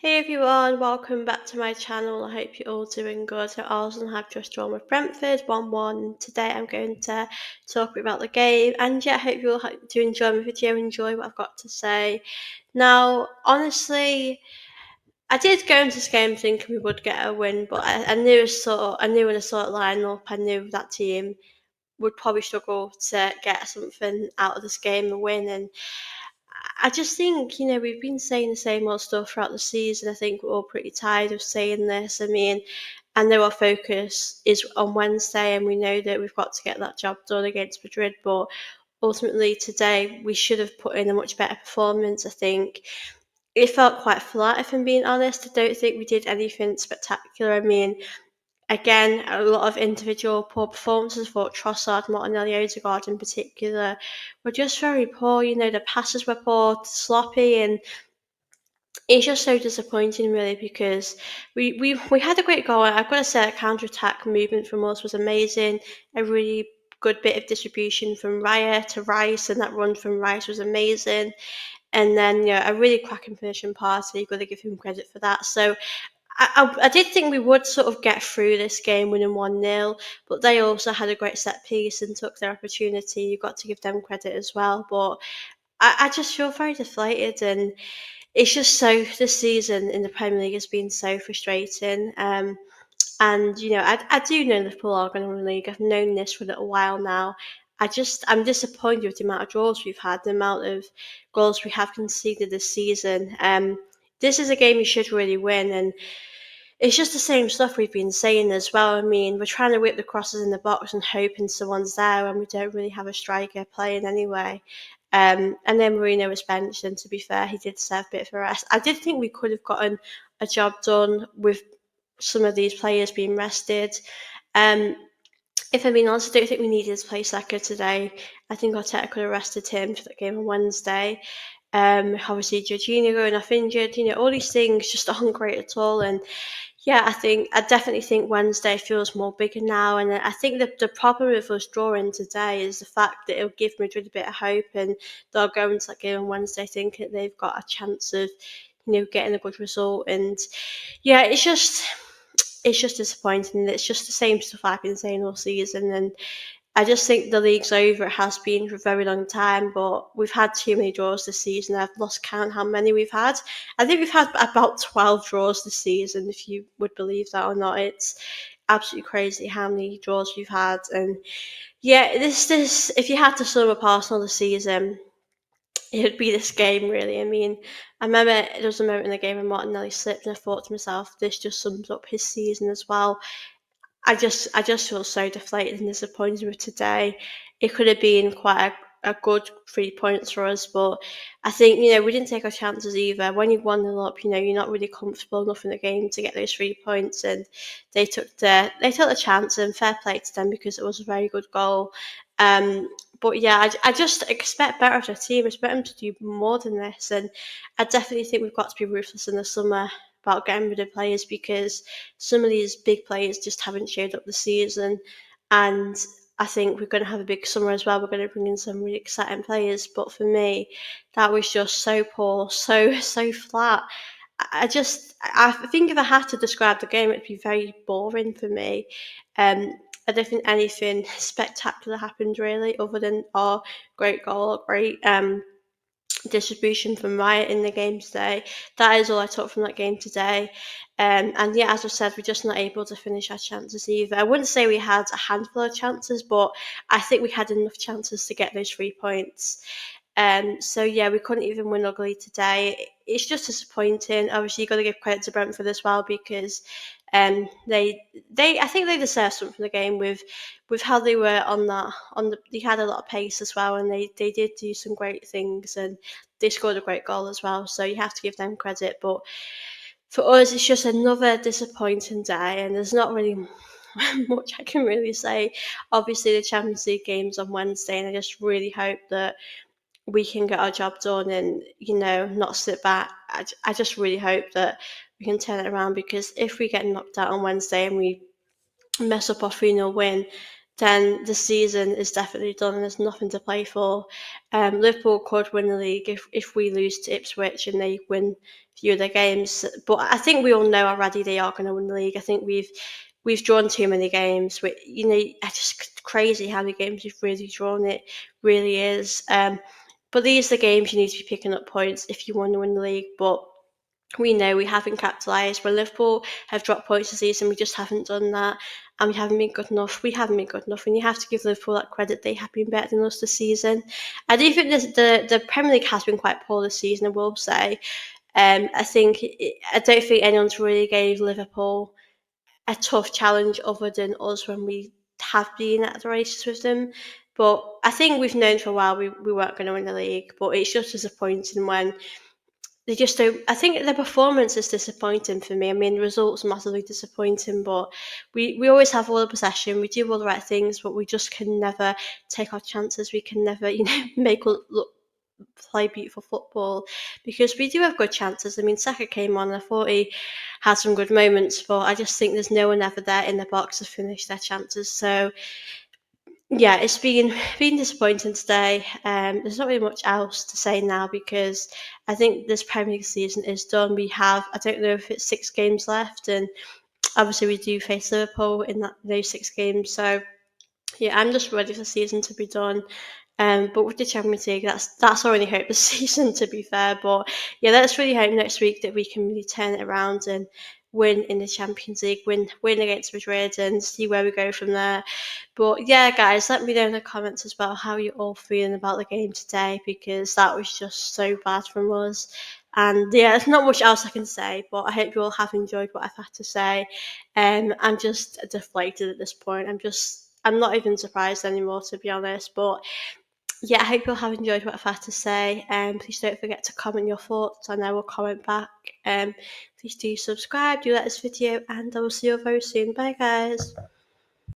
Hey everyone, welcome back to my channel. I hope you're all doing good. So Arsenal have just drawn with Brentford 1-1. Today I'm going to talk a bit about the game, and I hope you all do enjoy my video, enjoy what I've got to say. Now, honestly, I did go into this game thinking we would get a win, but I knew when I saw it line up, I knew that team would probably struggle to get something out of this game, a win. And I just think, we've been saying the same old stuff throughout the season. I think we're all pretty tired of saying this. I mean, I know our focus is on Wednesday, and we know that we've got to get that job done against Madrid, but ultimately today we should have put in a much better performance. I think it felt quite flat, if I'm being honest. I don't think we did anything spectacular. I mean, again, a lot of individual poor performances. I thought Trossard, Martinelli, Odegaard in particular were just very poor. The passes were poor, sloppy, and it's just so disappointing, really, because we had a great goal. I've got to say, that counter attack movement from us was amazing. A really good bit of distribution from Raya to Rice, and that run from Rice was amazing. And then, a really cracking finishing party. You've got to give him credit for that. So I did think we would sort of get through this game winning 1-0, but they also had a great set piece and took their opportunity. You've got to give them credit as well. But I just feel very deflated, and it's just so this season in the Premier League has been so frustrating. And I do know Liverpool are going to win the league. I've known this for a little while now. I'm disappointed with the amount of draws we've had, the amount of goals we have conceded this season. This is a game you should really win, and it's just the same stuff we've been saying as well. I mean, we're trying to whip the crosses in the box and hoping someone's there when we don't really have a striker playing anyway. And then Marino was benched, and to be fair, he did deserve a bit of a rest. I did think we could have gotten a job done with some of these players being rested. Um, if I'm being honest, I don't think we needed to play Saka today. I think Arteta could have rested him for that game on Wednesday. Obviously, Jorginho going off injured, all these things just aren't great at all. And I definitely think Wednesday feels more bigger now, and I think the problem with us drawing today is the fact that it'll give Madrid a bit of hope, and they'll go into that game on Wednesday thinking they've got a chance of, getting a good result. And yeah, it's just disappointing. It's just the same stuff I've been saying all season, and I just think the league's over. It has been for a very long time, but we've had too many draws this season. I've lost count how many we've had. I think we've had about 12 draws this season, if you would believe that or not. It's absolutely crazy how many draws we've had. And yeah, this if you had to sum up Arsenal this season, it would be this game, really. I mean, I remember there was a moment in the game when Martinelli slipped, and I thought to myself, this just sums up his season as well. I just feel so deflated and disappointed with today. It could have been quite a good 3 points for us, but I think we didn't take our chances either. When you 1-0 up, you're not really comfortable enough in the game to get those 3 points, and they took the chance, and fair play to them because it was a very good goal. Um, but yeah, I just expect better of the team. I expect them to do more than this, and I definitely think we've got to be ruthless in the summer about getting rid of players, because some of these big players just haven't showed up this season. And I think we're going to have a big summer as well. We're going to bring in some really exciting players. But for me, that was just so poor, so flat. I think if I had to describe the game, it'd be very boring for me. I don't think anything spectacular happened really, other than our great goal, or great distribution from Riot in the game today. That is all I took from that game today. And yeah, as I said, we're just not able to finish our chances either. I wouldn't say we had a handful of chances, but I think we had enough chances to get those 3 points. So yeah, we couldn't even win ugly today. It's just disappointing. Obviously, you got to give credit to Brentford as well, because they I think they deserve something from the game with how they were they had a lot of pace as well, and they did do some great things, and they scored a great goal as well. So you have to give them credit. But for us, it's just another disappointing day, and there's not really much I can really say. Obviously, the Champions League game's on Wednesday, and I just really hope that we can get our job done and not sit back. I just really hope that we can turn it around, because if we get knocked out on Wednesday and we mess up our 3-0 win, then the season is definitely done and there's nothing to play for. Liverpool could win the league if we lose to Ipswich and they win a few of their games. But I think we all know already they are going to win the league. I think we've drawn too many games. It's just crazy how many games we've really drawn. It really is. But these are the games you need to be picking up points if you want to win the league. But we know we haven't capitalised. When Liverpool have dropped points this season, we just haven't done that, and we haven't been good enough. We haven't been good enough, and you have to give Liverpool that credit. They have been better than us this season. I do think the Premier League has been quite poor this season, I will say. I don't think anyone's really gave Liverpool a tough challenge other than us when we have been at the races with them. But I think we've known for a while we weren't going to win the league, but it's just disappointing when they just don't. I think the performance is disappointing for me. I mean, the results are massively disappointing, but we always have all the possession. We do all the right things, but we just can never take our chances. We can never, make look play beautiful football because we do have good chances. I mean, Saka came on. I thought he had some good moments, but I just think there's no one ever there in the box to finish their chances. So yeah, it's been disappointing today. There's not really much else to say now because I think this Premier League season is done. We have, I don't know if it's 6 games left, and obviously we do face Liverpool in those 6 games. So yeah, I'm just ready for the season to be done. But with the Champions League, that's our only hope this season, to be fair. But yeah, let's really hope next week that we can really turn it around and win in the Champions League, win against Madrid, and see where we go from there. But yeah, guys, let me know in the comments as well how you're all feeling about the game today because that was just so bad from us. And yeah, there's not much else I can say, but I hope you all have enjoyed what I've had to say. I'm just deflated at this point. I'm not even surprised anymore, to be honest. But yeah, I hope you'll have enjoyed what I've had to say. Please don't forget to comment your thoughts, and I will comment back. Please do subscribe, do like this video, and I will see you very soon. Bye, guys.